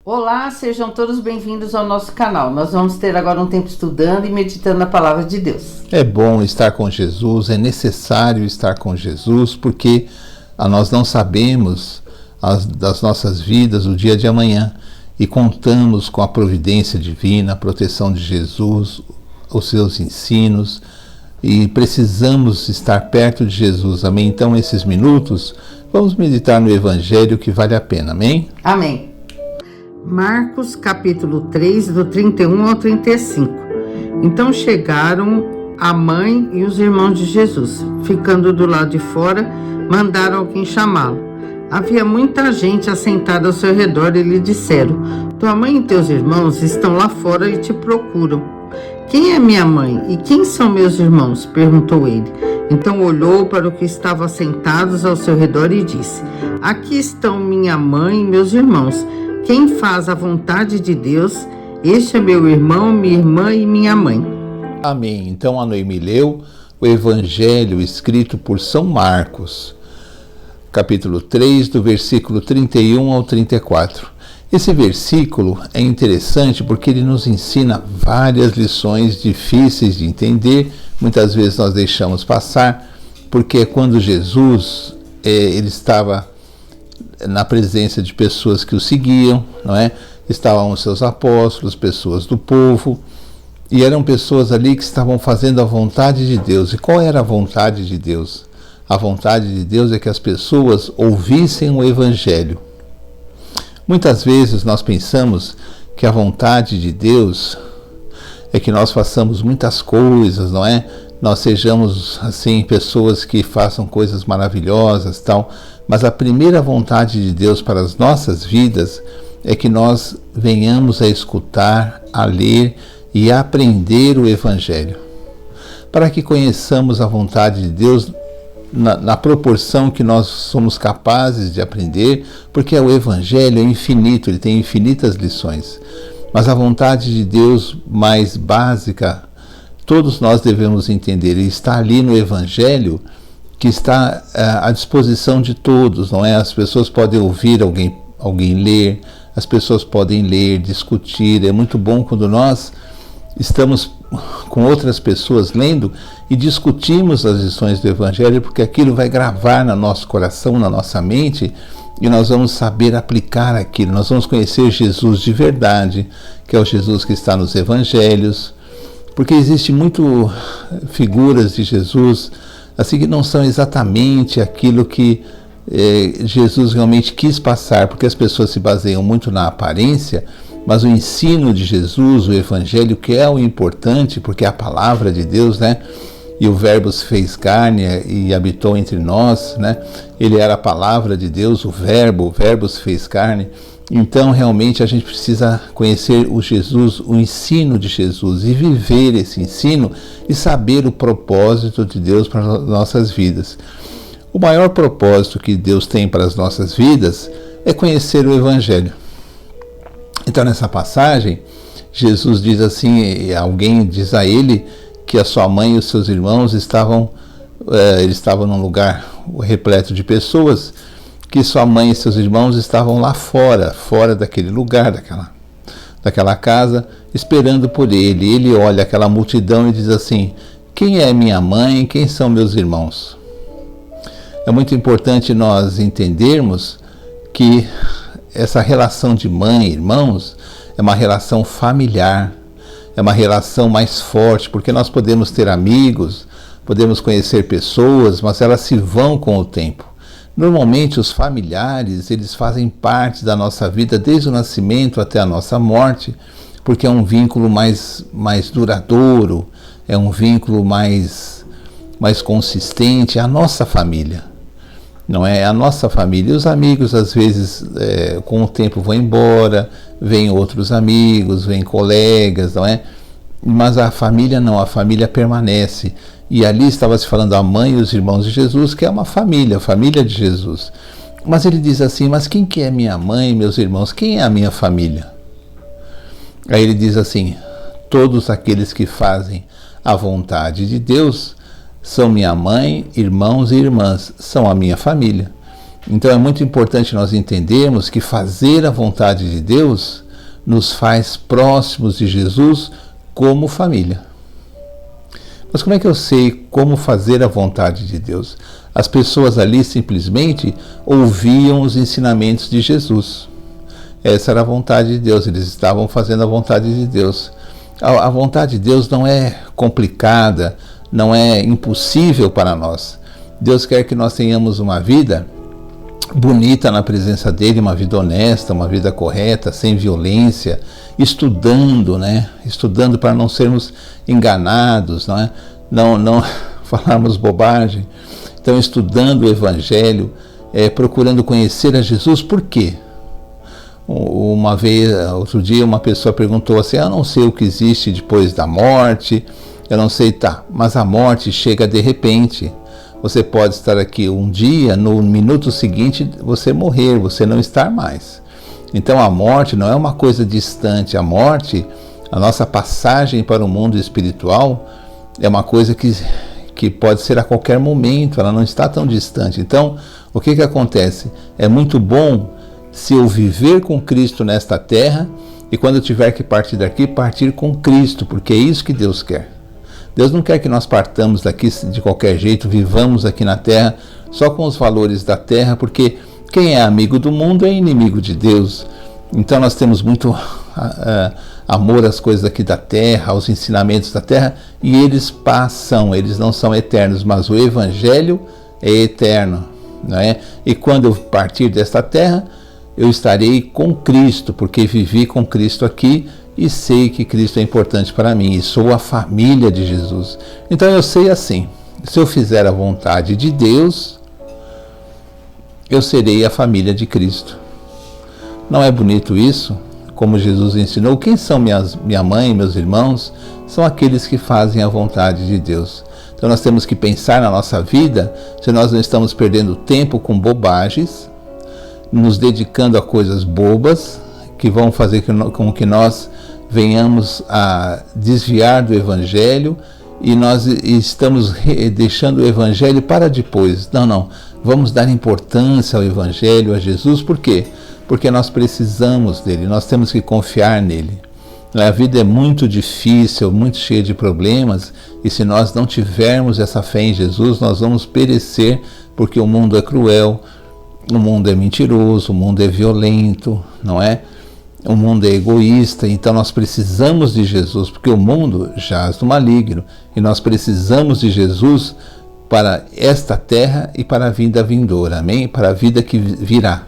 Olá, sejam todos bem-vindos ao nosso canal. Nós vamos ter agora um tempo estudando e meditando na palavra de Deus. É bom estar com Jesus, é necessário estar com Jesus, porque nós não sabemos das nossas vidas o dia de amanhã e contamos com a providência divina, a proteção de Jesus, os seus ensinos, e precisamos estar perto de Jesus, amém? Então, nesses minutos, vamos meditar no Evangelho que vale a pena, amém? Amém. Marcos capítulo 3, do 31 ao 35. Então chegaram a mãe e os irmãos de Jesus. Ficando do lado de fora, mandaram alguém chamá-lo. Havia muita gente assentada ao seu redor e lhe disseram: tua mãe e teus irmãos estão lá fora e te procuram. Quem é minha mãe e quem são meus irmãos? Perguntou ele. Então olhou para os que estavam assentados ao seu redor e disse: aqui estão minha mãe e meus irmãos. Quem faz a vontade de Deus, este é meu irmão, minha irmã e minha mãe. Amém. Então a Noemi leu o Evangelho escrito por São Marcos, capítulo 3, do versículo 31 ao 34. Esse versículo é interessante porque ele nos ensina várias lições difíceis de entender. Muitas vezes nós deixamos passar, porque quando Jesus ele estava na presença de pessoas que o seguiam, não é? Estavam os seus apóstolos, pessoas do povo, e eram pessoas ali que estavam fazendo a vontade de Deus. E qual era a vontade de Deus? A vontade de Deus é que as pessoas ouvissem o Evangelho. Muitas vezes nós pensamos que a vontade de Deus é que nós façamos muitas coisas, não é? Nós sejamos, assim, pessoas que façam coisas maravilhosas, tal. Mas a primeira vontade de Deus para as nossas vidas é que nós venhamos a escutar, a ler e a aprender o Evangelho. Para que conheçamos a vontade de Deus na proporção que nós somos capazes de aprender, porque o Evangelho é infinito, ele tem infinitas lições. Mas a vontade de Deus mais básica, todos nós devemos entender, e está ali no Evangelho, que está à disposição de todos, não é? As pessoas podem ouvir alguém ler, as pessoas podem ler, discutir. É muito bom quando nós estamos com outras pessoas lendo e discutimos as lições do Evangelho, porque aquilo vai gravar no nosso coração, na nossa mente, e nós vamos saber aplicar aquilo. Nós vamos conhecer Jesus de verdade, que é o Jesus que está nos Evangelhos, porque existem muito figuras de Jesus assim que não são exatamente aquilo que Jesus realmente quis passar, porque as pessoas se baseiam muito na aparência, mas o ensino de Jesus, o Evangelho, que é o importante, porque é a palavra de Deus, né? E o Verbo se fez carne e habitou entre nós, né? Ele era a palavra de Deus, o Verbo se fez carne. Então, realmente, a gente precisa conhecer o Jesus, o ensino de Jesus, e viver esse ensino e saber o propósito de Deus para as nossas vidas. O maior propósito que Deus tem para as nossas vidas é conhecer o Evangelho. Então, nessa passagem, Jesus diz assim, alguém diz a ele que a sua mãe e os seus irmãos estavam num lugar repleto de pessoas, que sua mãe e seus irmãos estavam lá fora daquele lugar, daquela casa, esperando por ele. Ele olha aquela multidão e diz assim: quem é minha mãe, quem são meus irmãos? É muito importante nós entendermos que essa relação de mãe e irmãos é uma relação familiar, é uma relação mais forte, porque nós podemos ter amigos, podemos conhecer pessoas, mas elas se vão com o tempo. Normalmente os familiares, eles fazem parte da nossa vida desde o nascimento até a nossa morte, porque é um vínculo mais duradouro, é um vínculo mais consistente, é a nossa família, não é? A nossa família. E os amigos, às vezes, com o tempo vão embora, vêm outros amigos, vêm colegas, não é? Mas a família não, a família permanece. E ali estava se falando a mãe e os irmãos de Jesus, que é uma família, a família de Jesus. Mas ele diz assim: mas quem que é minha mãe e meus irmãos? Quem é a minha família? Aí ele diz assim: todos aqueles que fazem a vontade de Deus são minha mãe, irmãos e irmãs, são a minha família. Então é muito importante nós entendermos que fazer a vontade de Deus nos faz próximos de Jesus como família. Mas como é que eu sei como fazer a vontade de Deus? As pessoas ali simplesmente ouviam os ensinamentos de Jesus. Essa era a vontade de Deus, eles estavam fazendo a vontade de Deus. A vontade de Deus não é complicada, não é impossível para nós. Deus quer que nós tenhamos uma vida bonita na presença dele, uma vida honesta, uma vida correta, sem violência, estudando, né? Estudando para não sermos enganados, não falarmos bobagem. Então, estudando o Evangelho, procurando conhecer a Jesus. Por quê? Outro dia, uma pessoa perguntou assim: eu não sei o que existe depois da morte, eu não sei, mas a morte chega de repente. Você pode estar aqui um dia, no minuto seguinte você morrer, você não estar mais. Então a morte não é uma coisa distante. A morte, a nossa passagem para o mundo espiritual, é uma coisa que pode ser a qualquer momento, ela não está tão distante. Então, o que acontece? É muito bom se eu viver com Cristo nesta terra, e quando eu tiver que partir daqui, partir com Cristo, porque é isso que Deus quer. Deus não quer que nós partamos daqui de qualquer jeito, vivamos aqui na terra só com os valores da terra, porque quem é amigo do mundo é inimigo de Deus. Então nós temos muito amor às coisas aqui da terra, aos ensinamentos da terra, e eles passam, eles não são eternos, mas o Evangelho é eterno, não é? E quando eu partir desta terra, eu estarei com Cristo, porque vivi com Cristo aqui, e sei que Cristo é importante para mim, e sou a família de Jesus. Então eu sei assim, se eu fizer a vontade de Deus, eu serei a família de Cristo. Não é bonito isso? Como Jesus ensinou, quem são minha mãe e meus irmãos? São aqueles que fazem a vontade de Deus. Então nós temos que pensar na nossa vida, se nós não estamos perdendo tempo com bobagens, nos dedicando a coisas bobas, que vão fazer com que nós venhamos a desviar do Evangelho, e nós estamos deixando o Evangelho para depois. Não, vamos dar importância ao Evangelho, a Jesus. Por quê? Porque nós precisamos dele, nós temos que confiar nele. A vida é muito difícil, muito cheia de problemas, e se nós não tivermos essa fé em Jesus, nós vamos perecer, porque o mundo é cruel, o mundo é mentiroso, o mundo é violento, não é? O mundo é egoísta, então nós precisamos de Jesus, porque o mundo jaz no maligno, e nós precisamos de Jesus para esta terra e para a vida vindoura, amém? Para a vida que virá.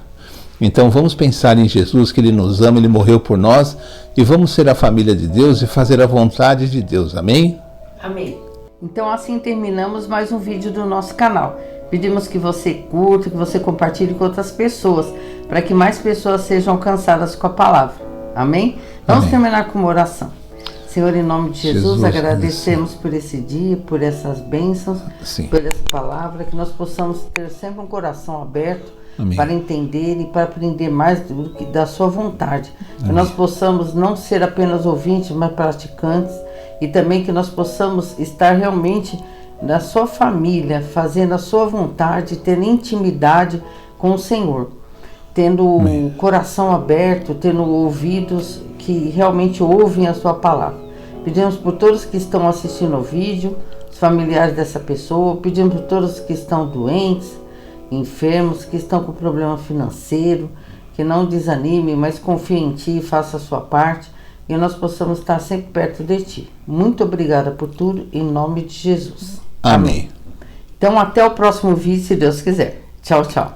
Então vamos pensar em Jesus, que Ele nos ama, Ele morreu por nós, e vamos ser a família de Deus e fazer a vontade de Deus, amém? Amém. Então assim terminamos mais um vídeo do nosso canal. Pedimos que você curta, que você compartilhe com outras pessoas, para que mais pessoas sejam alcançadas com a palavra. Amém? Vamos terminar com uma oração. Senhor, em nome de Jesus, agradecemos por esse dia, por essas bênçãos, por essa palavra, que nós possamos ter sempre um coração aberto, amém, para entender e para aprender mais da sua vontade. Amém. Que nós possamos não ser apenas ouvintes, mas praticantes, e também que nós possamos estar realmente na sua família, fazendo a sua vontade, tendo intimidade com o Senhor, tendo o coração aberto, tendo ouvidos que realmente ouvem a sua palavra. Pedimos por todos que estão assistindo o vídeo, os familiares dessa pessoa, pedimos por todos que estão doentes, enfermos, que estão com problema financeiro, que não desanime, mas confie em Ti e faça a sua parte, e nós possamos estar sempre perto de Ti. Muito obrigada por tudo, em nome de Jesus. Amém. Então até o próximo vídeo, se Deus quiser. Tchau, tchau.